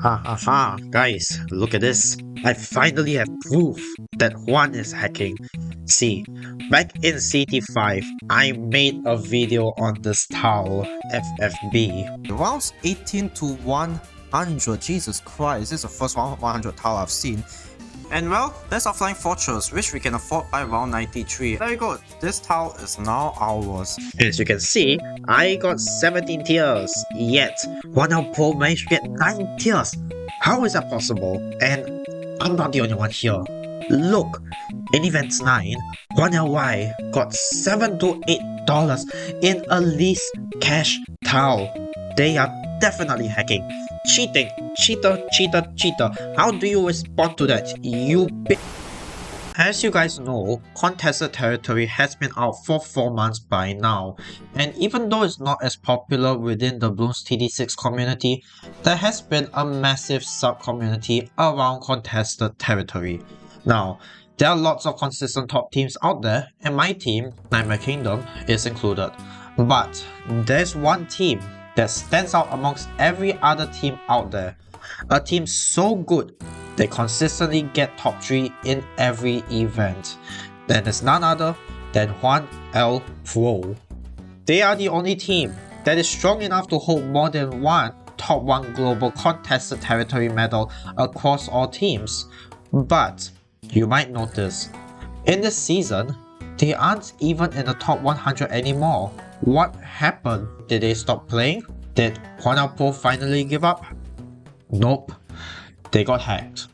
Ha ha ha, guys, look at this. I finally have proof that Juan is hacking. See, back in CT5, I made a video on this towel, FFB. Rounds 18 to 100, Jesus Christ, this is the first 100 towel I've seen. And well, there's our flying fortress, which we can afford by round 93. Very good, this towel is now ours. As you can see, I got 17 tiers, yet Juan El Pro managed to get 9 tiers. How is that possible? And I'm not the only one here. Look, in Event 9, Juan LY got $7 to $8 in a least cash towel. They are definitely hacking. Cheating. Cheater, cheater, cheater. How do you respond to that, you bitch? As you guys know, Contested Territory has been out for 4 months by now, and even though it's not as popular within the Bloons TD6 community, there has been a massive sub-community around Contested Territory. Now, there are lots of consistent top teams out there, and my team, Nightmare Kingdom, is included. But there's one team that stands out amongst every other team out there. A team so good they consistently get top 3 in every event. That is none other than Juan El Pro. They are the only team that is strong enough to hold more than one top 1 global contested territory medal across all teams. But you might notice, in this season, they aren't even in the top 100 anymore. What happened? Did they stop playing? Did Juan El Pro finally give up? Nope, they got hacked.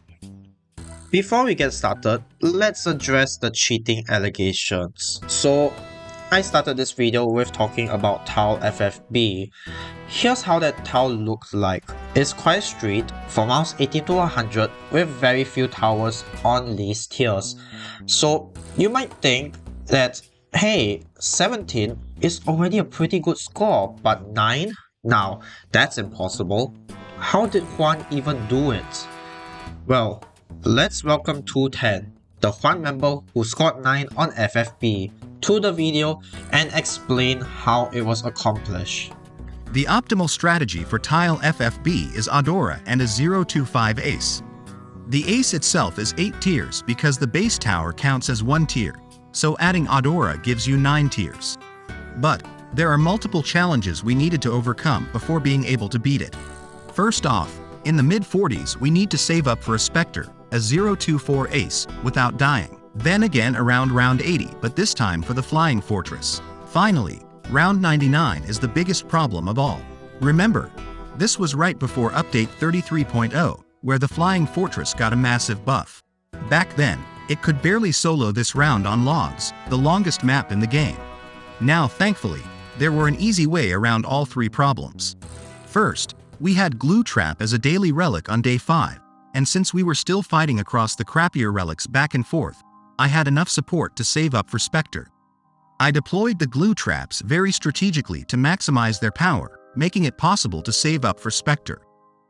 Before we get started, let's address the cheating allegations. So, I started this video with talking about towel FFB. Here's how that towel looks like. It's quite straight from rounds 18 to 100 with very few towers on least tiers. So, you might think that, hey, 17 is already a pretty good score, but 9? Now, that's impossible. How did Juan even do it? Well, let's welcome 210, the Juan member who scored 9 on FFB, to the video and explain how it was accomplished. The optimal strategy for tile FFB is Adora and a 025 ace. The ace itself is 8 tiers because the base tower counts as 1 tier, so adding Adora gives you 9 tiers. But there are multiple challenges we needed to overcome before being able to beat it. First off, in the mid-40s we need to save up for a Spectre, a 024 ace, without dying. Then again around round 80, but this time for the Flying Fortress. Finally, round 99 is the biggest problem of all. Remember, this was right before update 33.0, where the Flying Fortress got a massive buff. Back then, it could barely solo this round on logs, the longest map in the game. Now thankfully, there were an easy way around all 3 problems. First, we had Glue Trap as a daily relic on day 5, and since we were still fighting across the crappier relics back and forth, I had enough support to save up for Spectre. I deployed the Glue Traps very strategically to maximize their power, making it possible to save up for Spectre.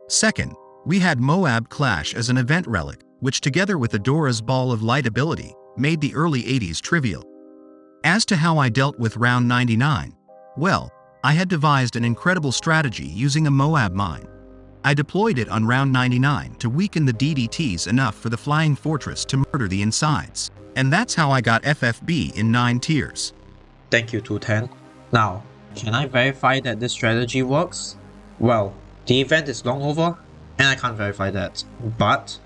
Second, we had Moab Clash as an event relic, which together with Adora's Ball of Light ability, made the early 80s trivial. As to how I dealt with round 99, well, I had devised an incredible strategy using a Moab mine. I deployed it on round 99 to weaken the DDTs enough for the Flying Fortress to murder the insides. And that's how I got FFB in 9 tiers. Thank you, 210. Now, can I verify that this strategy works? Well, the event is long over, and I can't verify that. But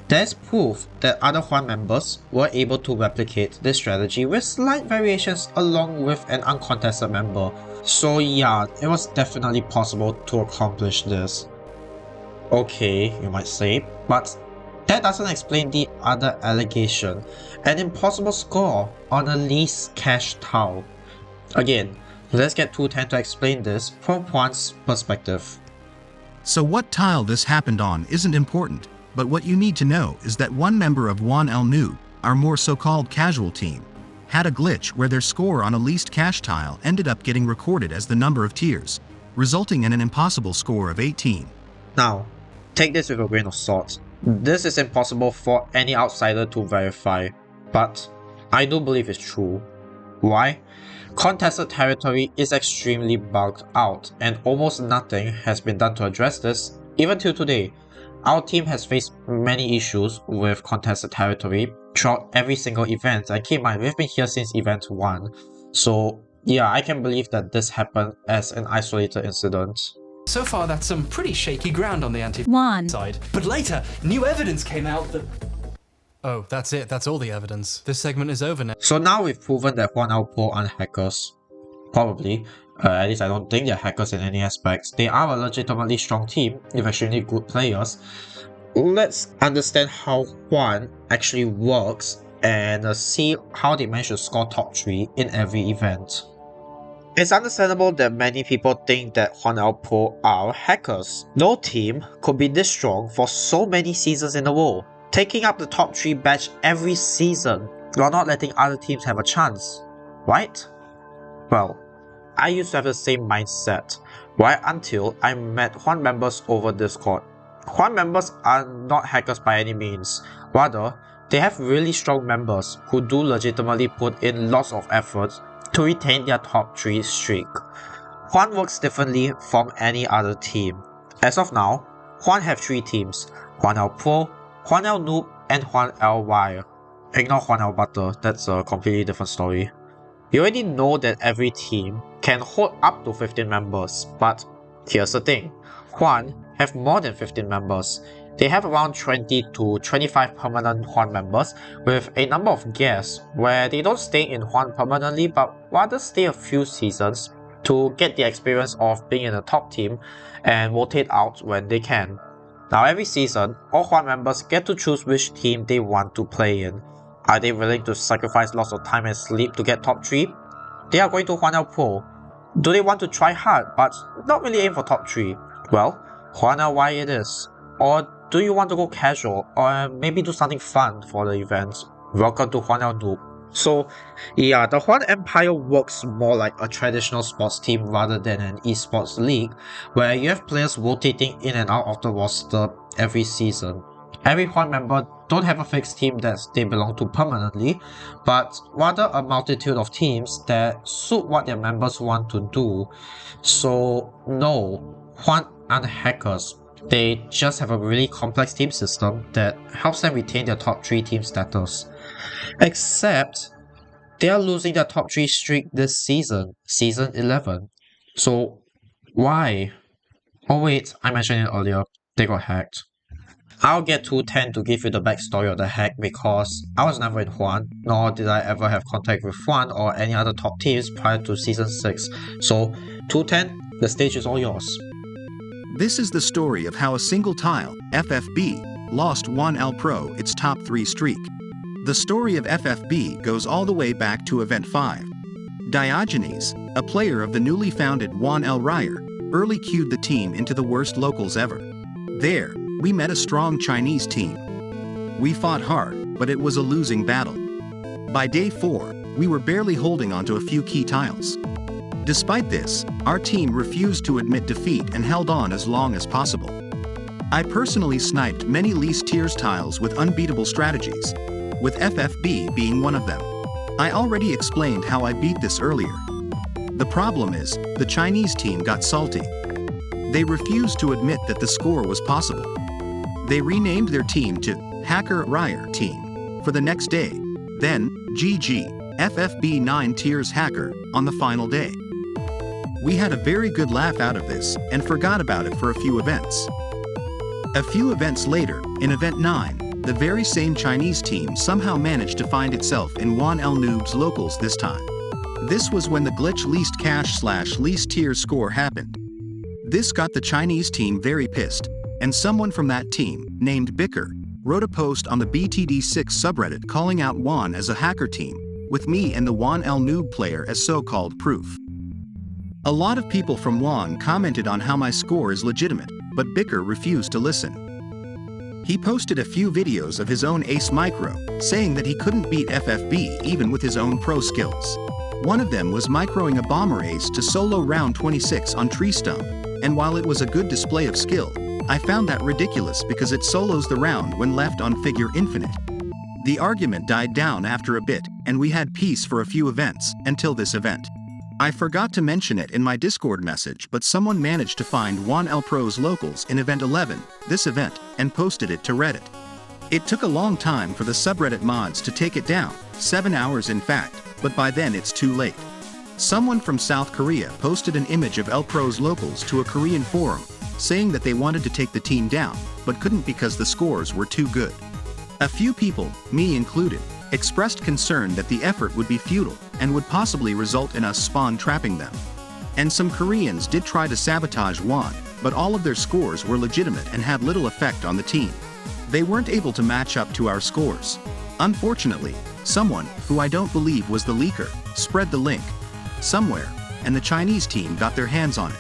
there's proof that other Juan members were able to replicate this strategy with slight variations along with an uncontested member. So yeah, it was definitely possible to accomplish this. Okay, you might say, but that doesn't explain the other allegation, an impossible score on a least cash towel. Again, let's get 210 to explain this from Juan's perspective. So what tile this happened on isn't important, but what you need to know is that one member of Juan El Noob, our more so-called casual team, had a glitch where their score on a least cash tile ended up getting recorded as the number of tiers, resulting in an impossible score of 18. Now, take this with a grain of salt. This is impossible for any outsider to verify, but I do believe it's true. Why? Contested territory is extremely bugged out, and almost nothing has been done to address this, even till today. Our team has faced many issues with contested territory throughout every single event, and keep in mind, we've been here since event 1, so yeah, I can believe that this happened as an isolated incident. So far, that's some pretty shaky ground on the Juan. side. But later, new evidence came out that... Oh, that's it. That's all the evidence. This segment is over now. So now we've proven that Juan El Pro aren't hackers. Probably. At least I don't think they're hackers in any aspects. They are a legitimately strong team with extremely good players. Let's understand how Juan actually works and see how they manage to score top 3 in every event. It's understandable that many people think that Juan El Pro are hackers. No team could be this strong for so many seasons in a row, taking up the top 3 badge every season while not letting other teams have a chance, right? Well, I used to have the same mindset, right until I met Juan members over Discord. Juan members are not hackers by any means, rather, they have really strong members who do legitimately put in lots of effort to retain their top 3 streak. Juan works differently from any other team. As of now, Juan have 3 teams: Juan El Pro, Juan El Noob, and Juan El Ryre. Ignore Juan El Butter, that's a completely different story. You already know that every team can hold up to 15 members, but here's the thing, Juan have more than 15 members. They have around 20 to 25 permanent Juan members, with a number of guests where they don't stay in Juan permanently but rather stay a few seasons to get the experience of being in a top team and rotate out when they can. Now every season, all Juan members get to choose which team they want to play in. Are they willing to sacrifice lots of time and sleep to get top 3? They are going to Juan El Pro. Do they want to try hard but not really aim for top 3? Well, Juan El Ryre it is. Or do you want to go casual or maybe do something fun for the event? Welcome to Juan El Noob. So yeah, the Juan Empire works more like a traditional sports team rather than an esports league where you have players rotating in and out of the roster every season. Every Juan member don't have a fixed team that they belong to permanently, but rather a multitude of teams that suit what their members want to do. So no, Juan aren't hackers. They just have a really complex team system that helps them retain their top 3 team status. Except, they are losing their top 3 streak this season, season 11. So, why? Oh wait, I mentioned it earlier, they got hacked. I'll get 210 to give you the backstory of the hack because I was never in Juan, nor did I ever have contact with Juan or any other top teams prior to season 6. So, 210, the stage is all yours. This is the story of how a single tile, FFB, lost Juan El Pro its top 3 streak. The story of FFB goes all the way back to Event 5. Diogenes, a player of the newly founded Juan El Ryre, early queued the team into the worst locals ever. There, we met a strong Chinese team. We fought hard, but it was a losing battle. By day 4, we were barely holding onto a few key tiles. Despite this, our team refused to admit defeat and held on as long as possible. I personally sniped many least tiers tiles with unbeatable strategies, with FFB being one of them. I already explained how I beat this earlier. The problem is, the Chinese team got salty. They refused to admit that the score was possible. They renamed their team to Hacker Ryre Team for the next day, then GG, FFB 9 tiers hacker on the final day. We had a very good laugh out of this and forgot about it for a few events. A few events later, in Event 9, the very same Chinese team somehow managed to find itself in Juan El Noob's locals this time. This was when the glitch least cash / least tier score happened. This got the Chinese team very pissed, and someone from that team, named Bicker, wrote a post on the BTD6 subreddit calling out Juan as a hacker team, with me and the Juan El Noob player as so-called proof. A lot of people from Juan commented on how my score is legitimate, but Bicker refused to listen. He posted a few videos of his own ace micro, saying that he couldn't beat FFB even with his own pro skills. One of them was microing a bomber ace to solo round 26 on Tree Stump, and while it was a good display of skill, I found that ridiculous because it solos the round when left on figure infinite. The argument died down after a bit, and we had peace for a few events, until this event. I forgot to mention it in my Discord message, but someone managed to find Juan El Pro's locals in Event 11. This event, and posted it to Reddit. It took a long time for the subreddit mods to take it down, 7 hours in fact, but by then it's too late. Someone from South Korea posted an image of El Pro's locals to a Korean forum, saying that they wanted to take the team down, but couldn't because the scores were too good. A few people, me included, expressed concern that the effort would be futile and would possibly result in us spawn trapping them. And some Koreans did try to sabotage Juan, but all of their scores were legitimate and had little effect on the team. They weren't able to match up to our scores. Unfortunately, someone, who I don't believe was the leaker, spread the link somewhere, and the Chinese team got their hands on it.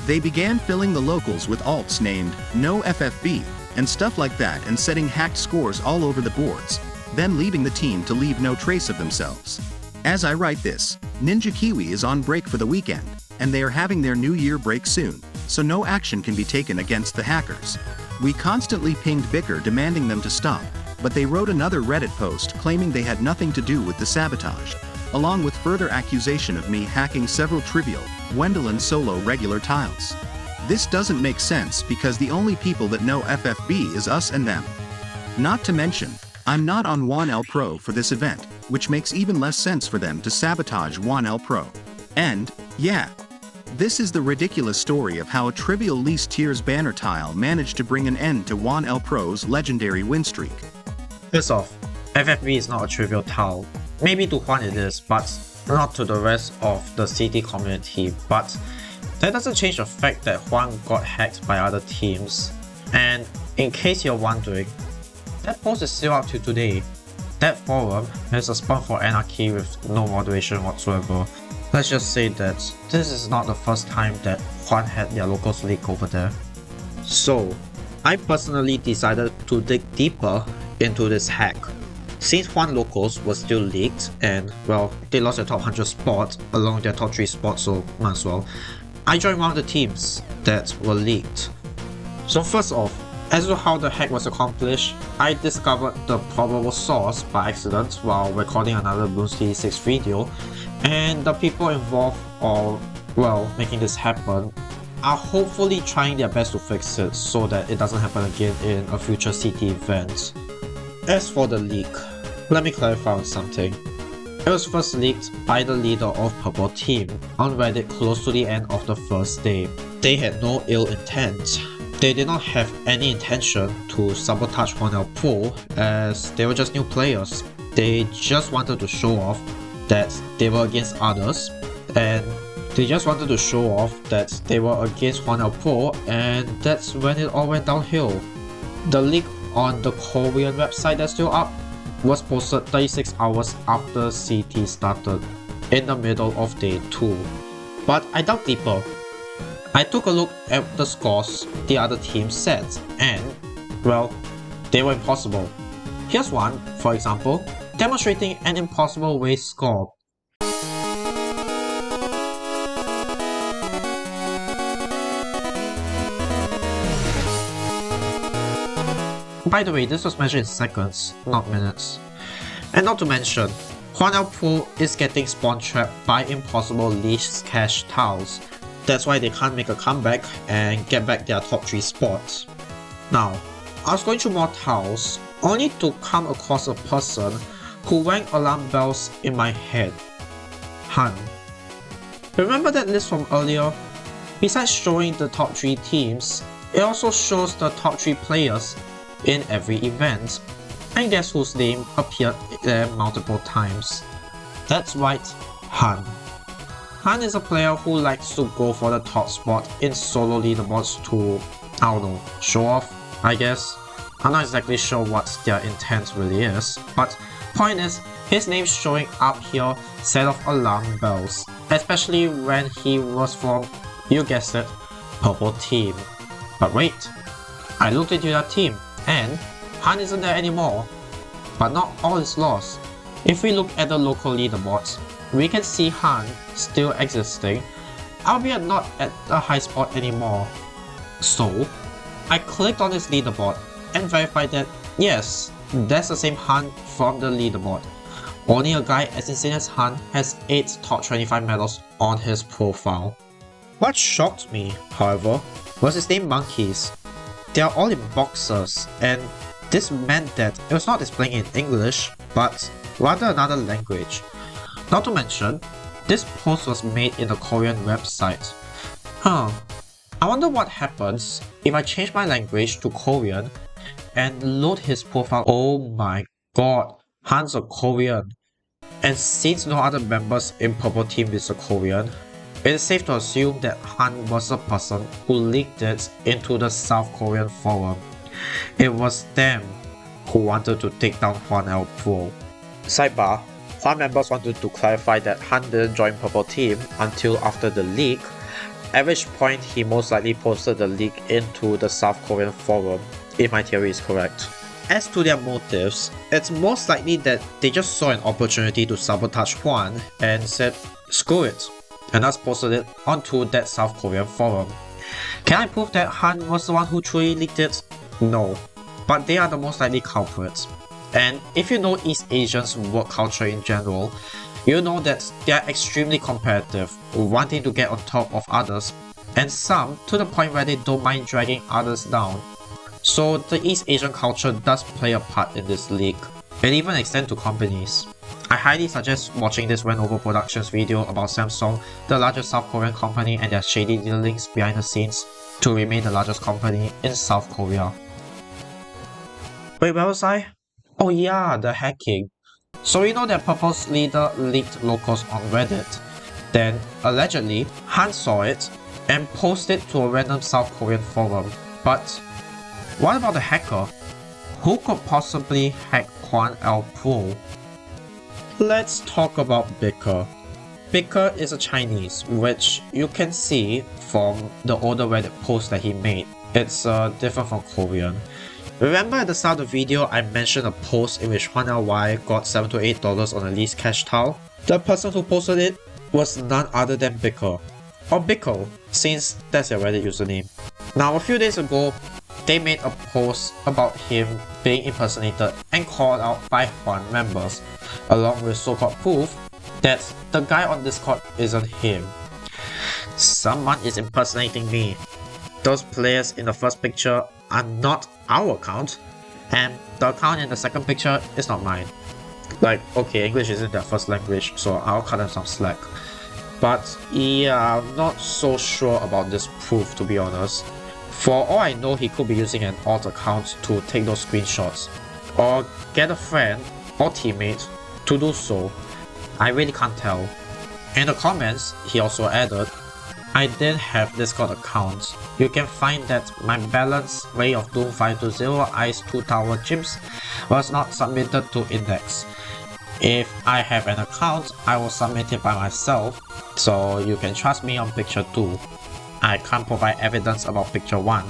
They began filling the locals with alts named No FFB and stuff like that and setting hacked scores all over the boards, then leaving the team to leave no trace of themselves. As I write this, Ninjakiwi is on break for the weekend, and they are having their New Year break soon, so no action can be taken against the hackers. We constantly pinged Bicker demanding them to stop, but they wrote another Reddit post claiming they had nothing to do with the sabotage, along with further accusation of me hacking several trivial, Wendelin solo regular tiles. This doesn't make sense because the only people that know FFB is us and them. Not to mention, I'm not on Juan El Pro for this event, which makes even less sense for them to sabotage Juan El Pro. And, yeah, this is the ridiculous story of how a trivial least tiers banner tile managed to bring an end to Juan El Pro's legendary win streak. First off, FFB is not a trivial tile. Maybe to Juan it is, but not to the rest of the CT community. But that doesn't change the fact that Juan got hacked by other teams. And in case you're wondering, that post is still up to today. That forum is a spawn for anarchy with no moderation whatsoever. Let's just say that this is not the first time that Juan had their locals leak over there. So, I personally decided to dig deeper into this hack. Since Juan locals was still leaked and, well, they lost their top 100 spot along their top 3 spots, so might as well, I joined one of the teams that were leaked. So first off, as to how the hack was accomplished, I discovered the probable source by accident while recording another Bloons TD6 video, and the people involved, or well, making this happen, are hopefully trying their best to fix it so that it doesn't happen again in a future CT event. As for the leak, let me clarify on something. It was first leaked by the leader of Purple Team on Reddit close to the end of the first day. They had no ill intent. They did not have any intention to sabotage Juan El Pro as they were just new players. They just wanted to show off that they were against others, and they just wanted to show off that they were against Juan El Pro, and that's when it all went downhill. The leak on the Korean website that's still up was posted 36 hours after CT started, in the middle of day 2. But I dug deeper. I took a look at the scores the other teams set, and, well, they were impossible. Here's one, for example, demonstrating an impossible waste score. By the way, this was measured in seconds, not minutes. And not to mention, Juan El Pro is getting spawn trapped by impossible least cash tiles. That's why they can't make a comeback and get back their top 3 spots. Now, I was going through more tiles, only to come across a person who rang alarm bells in my head. Han. Remember that list from earlier? Besides showing the top 3 teams, it also shows the top 3 players in every event, and guess whose name appeared there multiple times? That's right, Han. Han is a player who likes to go for the top spot in solo leaderboards to, I don't know, show off, I guess. I'm not exactly sure what their intent really is, but point is, his name showing up here set off alarm bells, especially when he was from, you guessed it, Purple Team. But wait, I looked into that team, and Han isn't there anymore. But not all is lost. If we look at the local leaderboards, we can see Han still existing, albeit not at a high spot anymore. So, I clicked on his leaderboard and verified that yes, that's the same Han from the leaderboard. Only a guy as insane as Han has 8 top 25 medals on his profile. What shocked me, however, was his name Monkeys. they are all in boxes, and this meant that it was not displaying in English, but rather another language. Not to mention, this post was made in a Korean website. I wonder what happens if I change my language to Korean and load his profile. Oh my god, Han's a Korean. And since no other members in Purple Team is a Korean, it is safe to assume that Han was the person who leaked it into the South Korean forum. It was them who wanted to take down Juan El Pro. Sidebar, Juan members wanted to clarify that Han didn't join Purple Team until after the leak, at which point he most likely posted the leak into the South Korean forum, if my theory is correct. As to their motives, it's most likely that they just saw an opportunity to sabotage Juan and said, screw it, and thus posted it onto that South Korean forum. Can I prove that Han was the one who truly leaked it? No, but they are the most likely culprits. And if you know East Asians' work culture in general, you know that they are extremely competitive, wanting to get on top of others, and some to the point where they don't mind dragging others down. So the East Asian culture does play a part in this leak. It even extends to companies. I highly suggest watching this Wenover Productions video about Samsung, the largest South Korean company, and their shady dealings behind the scenes to remain the largest company in South Korea. Wait, where was I? Oh yeah, the hacking. So we know that Purple's leader leaked locals on Reddit. Then, allegedly, Han saw it and posted it to a random South Korean forum. But what about the hacker? Who could possibly hack Juan El Pro? Let's talk about Bicker. Bicker is a Chinese, which you can see from the older Reddit post that he made. It's different from Korean. Remember at the start of the video I mentioned a post in which Juan LY got $7 to $8 on a least cash towel? The person who posted it was none other than Bicker. Or Bickle, since that's your Reddit username. Now a few days ago, they made a post about him being impersonated and called out by Juan members, along with so-called proof that the guy on Discord isn't him. Someone is impersonating me. Those players in the first picture are not our account, and the account in the second picture is not mine. Like, okay, English isn't their first language, so I'll cut them some slack. But yeah, I'm not so sure about this proof, to be honest. For all I know, he could be using an alt account to take those screenshots, or get a friend or teammate to do so. I really can't tell. In the comments, he also added, I did have Discord account. You can find that my balance way of Doom 520 Ice 2 Tower Gyms was not submitted to Index. If I have an account, I will submit it by myself, so you can trust me on picture 2. I can't provide evidence about picture 1.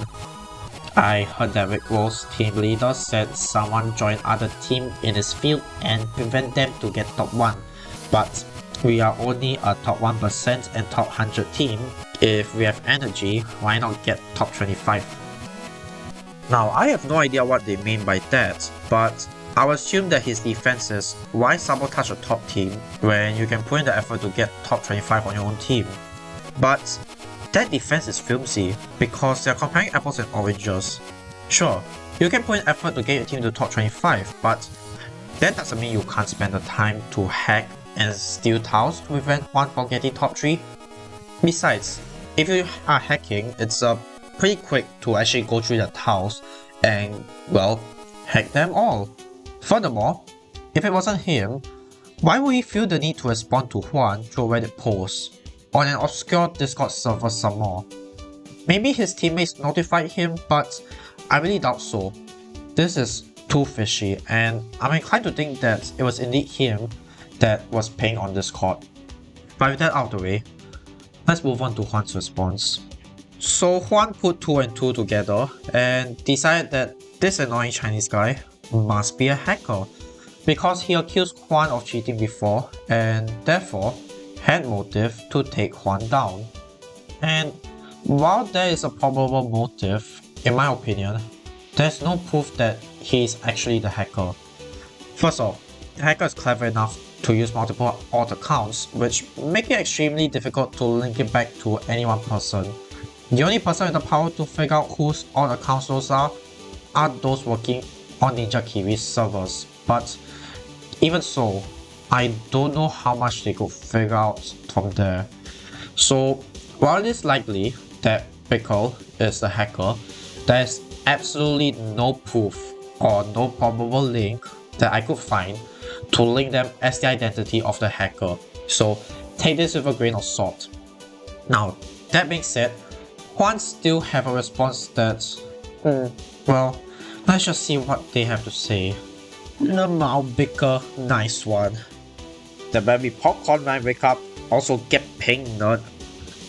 I heard that Rick Roll's team leader said someone joined other team in his field and prevent them to get top 1. But we are only a top 1% and top 100 team. If we have energy, why not get top 25? Now I have no idea what they mean by that, but I would assume that his defense is, why sabotage a top team when you can put in the effort to get top 25 on your own team? But that defense is flimsy because they are comparing apples and oranges. Sure, you can put in effort to get your team to top 25, but that doesn't mean you can't spend the time to hack and steal tiles to prevent one from getting top 3. Besides, if you are hacking, it's pretty quick to actually go through the tiles and, well, hack them all. Furthermore, if it wasn't him, why would he feel the need to respond to Juan through a Reddit post on an obscure Discord server some more? Maybe his teammates notified him, but I really doubt so. This is too fishy, and I'm inclined to think that it was indeed him that was paying on Discord. But with that out of the way, let's move on to Juan's response. So Juan put 2 and 2 together and decided that this annoying Chinese guy must be a hacker because he accused Juan of cheating before and therefore had motive to take Juan down. And while there is a probable motive, in my opinion, there's no proof that he is actually the hacker. First off, the hacker is clever enough to use multiple alt accounts, which make it extremely difficult to link it back to any one person. The only person with the power to figure out whose all accounts those are those working on Ninjakiwi servers. But even so, I don't know how much they could figure out from there. So while it is likely that Pickle is the hacker, there is absolutely no proof or no probable link that I could find to link them as the identity of the hacker. So take this with a grain of salt. Now, that being said, Juan still have a response that's, well, let's just see what they have to say. Lemao Bicker, nice one. The baby popcorn when I wake up, also get pink nerd.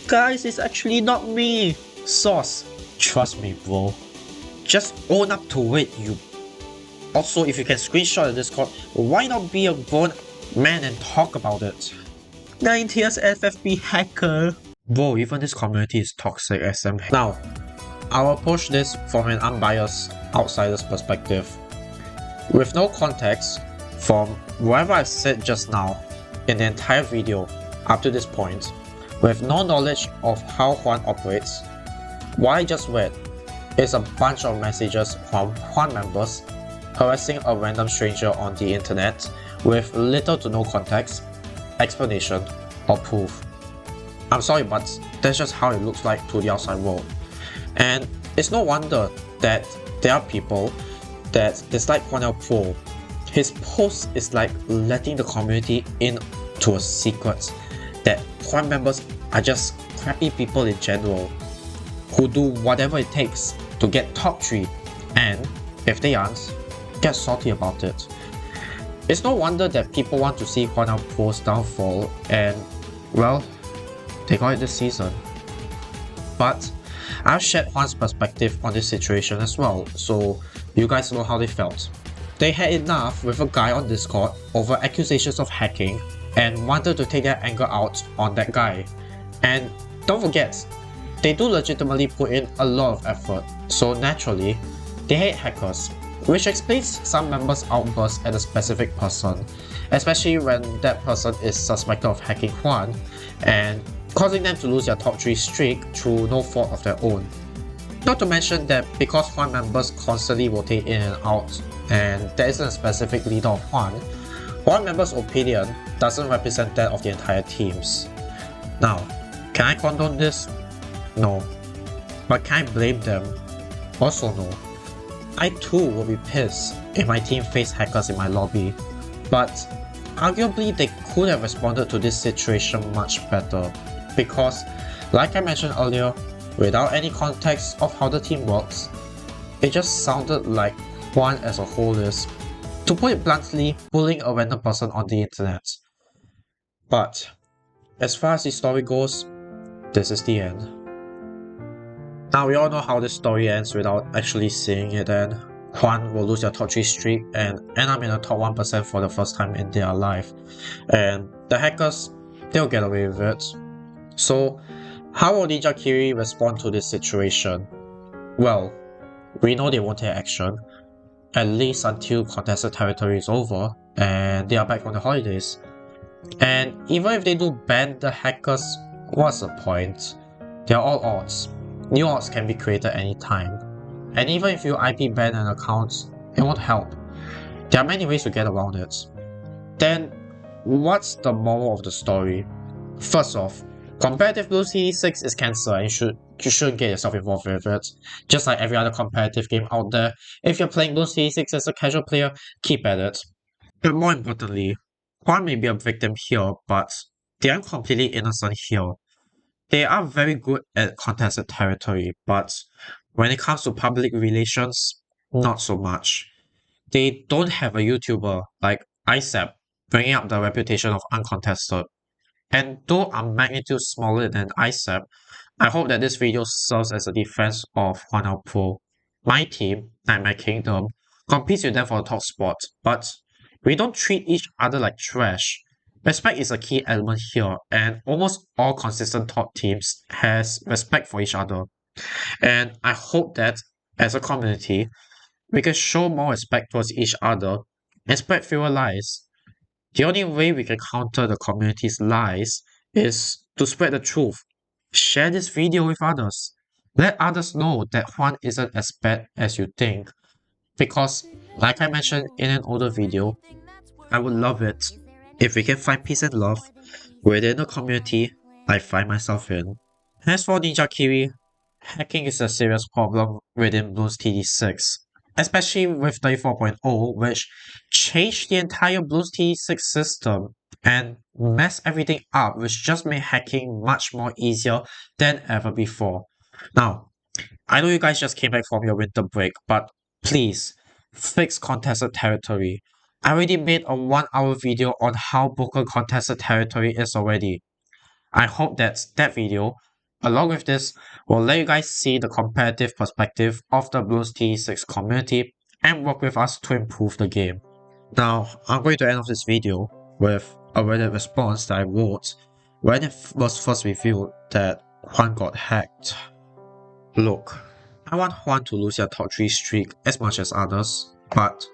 Guys, it's actually not me. Sauce, trust me bro. Just own up to it, you. Also, if you can screenshot the Discord, why not be a grown man and talk about it? 9 tiers FFB hacker. Bro, even this community is toxic SM. Now, I'll approach this from an unbiased outsider's perspective. With no context from whatever I said just now in the entire video up to this point, with no knowledge of how Juan operates, what I just read is a bunch of messages from Juan members harassing a random stranger on the internet with little to no context, explanation, or proof. I'm sorry, but that's just how it looks like to the outside world. And it's no wonder that there are people that dislike Juan El Pro. His post is like letting the community in to a secret that Juan members are just crappy people in general who do whatever it takes to get top 3 and, if they aren't, get salty about it. It's no wonder that people want to see Juan El Pro's downfall and, well, they got it this season. But I've shared Juan's perspective on this situation as well, so you guys know how they felt. They had enough with a guy on Discord over accusations of hacking and wanted to take their anger out on that guy. And don't forget, they do legitimately put in a lot of effort, so naturally, they hate hackers, which explains some members' outbursts at a specific person, especially when that person is suspected of hacking Juan and causing them to lose their top 3 streak through no fault of their own. Not to mention that because Juan members constantly rotate in and out and there isn't a specific leader of Juan members' opinion doesn't represent that of the entire teams. Now, can I condone this? No. But can I blame them? Also no. I too will be pissed if my team faced hackers in my lobby, but arguably they could have responded to this situation much better because, like I mentioned earlier, without any context of how the team works, it just sounded like Juan as a whole is, to put it bluntly, bullying a random person on the internet. But as far as the story goes, this is the end. Now we all know how this story ends without actually seeing it end. Juan will lose their top 3 streak and end up in the top 1% for the first time in their life. And the hackers, they'll get away with it. So how will Ninjakiwi respond to this situation? Well, we know they won't take action, at least until contested territory is over and they are back from the holidays. And even if they do ban the hackers, what's the point? They are all odds. New odds can be created anytime. And even if you IP ban an account, it won't help. There are many ways to get around it. Then, what's the moral of the story? First off, competitive Bloons TD6 is cancelled and you shouldn't get yourself involved with it. Just like every other competitive game out there, if you're playing Bloons TD6 as a casual player, keep at it. But more importantly, Juan may be a victim here, but they aren't completely innocent here. They are very good at contested territory, but when it comes to public relations, not so much. They don't have a YouTuber like ISAP bringing up the reputation of uncontested. And though I'm magnitude smaller than ISAP, I hope that this video serves as a defense of Juan El Pro. My team, Nightmare Kingdom, competes with them for the top spot, but we don't treat each other like trash. Respect is a key element here, and almost all consistent top teams has respect for each other. And I hope that, as a community, we can show more respect towards each other and spread fewer lies. The only way we can counter the community's lies is to spread the truth. Share this video with others. Let others know that Juan isn't as bad as you think. Because, like I mentioned in an older video, I would love it if we can find peace and love within the community I find myself in. As for Ninjakiwi, hacking is a serious problem within Bloons TD6, especially with 34.0, which changed the entire Bloons TD6 system and messed everything up, which just made hacking much more easier than ever before. Now, I know you guys just came back from your winter break, but please, fix contested territory. I already made a 1-hour video on how broken contested territory is already. I hope that video, along with this, will let you guys see the competitive perspective of the Bloons TD6 community and work with us to improve the game. Now, I'm going to end off this video with a Reddit response that I wrote when it was first revealed that Juan got hacked. Look, I want Juan to lose their top 3 streak as much as others, but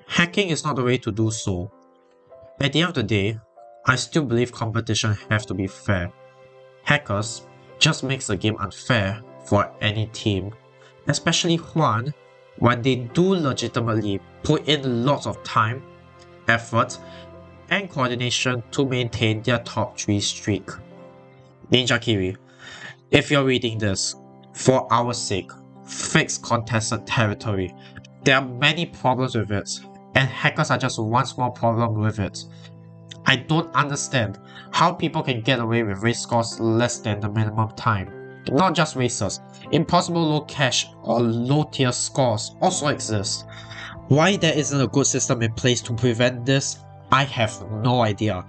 hacking is not the way to do so. At the end of the day, I still believe competition have to be fair. Hackers just makes the game unfair for any team, especially Juan when they do legitimately put in lots of time, effort, and coordination to maintain their top 3 streak. Ninjakiwi, if you're reading this, for our sake, fix contested territory. There are many problems with it, and hackers are just one small problem with it. I don't understand how people can get away with race scores less than the minimum time. Not just races, impossible low cash or low tier scores also exist. Why there isn't a good system in place to prevent this, I have no idea.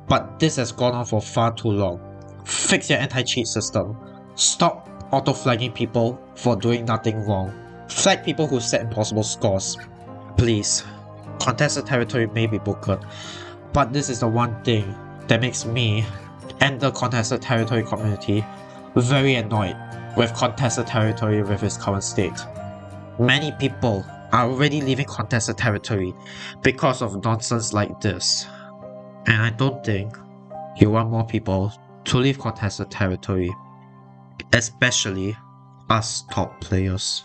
But this has gone on for far too long. Fix your anti-cheat system. Stop auto-flagging people for doing nothing wrong. Flag people who set impossible scores. Please, contested territory may be broken, but this is the one thing that makes me and the contested territory community very annoyed with contested territory with its current state. Many people are already leaving contested territory because of nonsense like this, and I don't think you want more people to leave contested territory, especially us top players.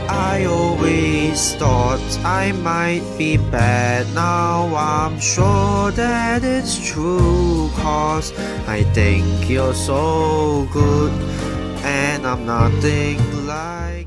I always thought I might be bad, now I'm sure that it's true, cause I think you're so good and I'm nothing like